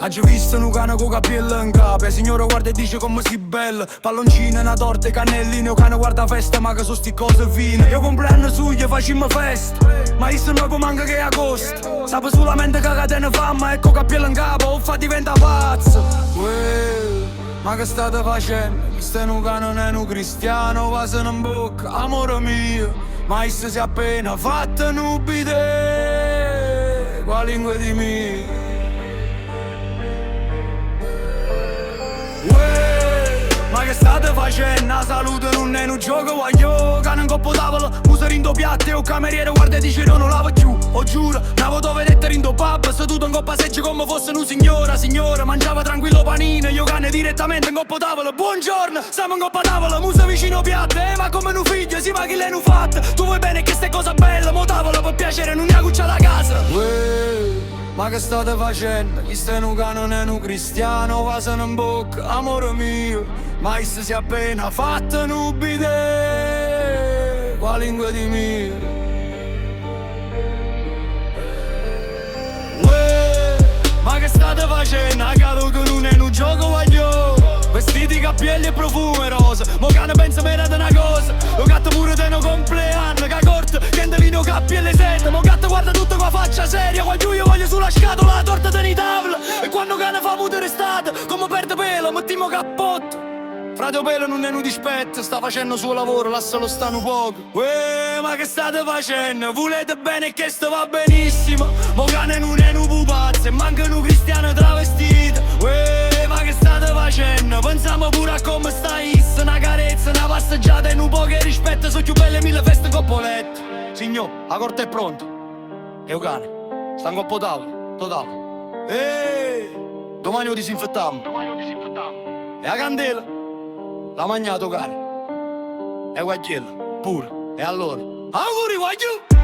Oggi visto un cane con capello in capo, signora guarda e dice come si bella. Palloncine, una torta, cannellini, un cane guarda festa, ma che so sti cose fine. Io compleanno suglia, facciamo festa, ma io sono come manca che è agosto. Sape solamente che catena fama, ecco capello in capo, o fa diventa pazzo. Ma che state facendo? Questo è un cane, non è un cristiano, vaso in bocca, amore mio. Ma io si è appena fatta nubide, qua lingua di me. Ma che state facendo? La salute non è un gioco, voglio cane in coppa tavola, usa rindo piatti o cameriere guarda e dice no, non lava più. O giuro, una dove vedete rindo pub, seduto in coppa seggi come fosse un signora, mangiava tranquillo panino, io cane direttamente in coppa tavola. Buongiorno, siamo in coppa tavola, musa vicino piatte, ma come un figlio, si ma chi l'hai fatta? Tu vuoi bene che ste cosa bella, mo tavola per piacere, non ne cuccia la casa. Ma che state facendo? Chi sta in un cane non è un cristiano, vaso in bocca, amore mio. Ma io si è appena fatta nubide, qua lingua di mio. Ma che state facendo? A capo che non è un gioco voglio. Vestiti, capelli e profumo rosa, mo cane pensa meno di una cosa. Lo gatto pure di un compleanno, che corto, che indovino cappi e le sette. Mo gatto guarda tutto con faccia seria, quando io voglio sulla scatola la torta di tavola. E quando cane fa muto restate, come perde pelo, mettiamo cappotto. Frate pelo non è un dispetto, sta facendo il suo lavoro, lascialo stare un poco. Ma che state facendo? Volete bene che sto va benissimo. Mo cane non è un pupazzo, e manca un cristiano travestito. Ma che state facendo? Pensiamo pure a come sta issa, una carezza, una passeggiata e un po' che rispetto. Sono più belle mille feste coppoletto. Signor, la corte è pronta. E un cane, sta in coppo tavolo, totale. Domani lo disinfettiamo. E la candela? La mangiato cane. E guagliella, pure. E allora? Auguri, guagliù!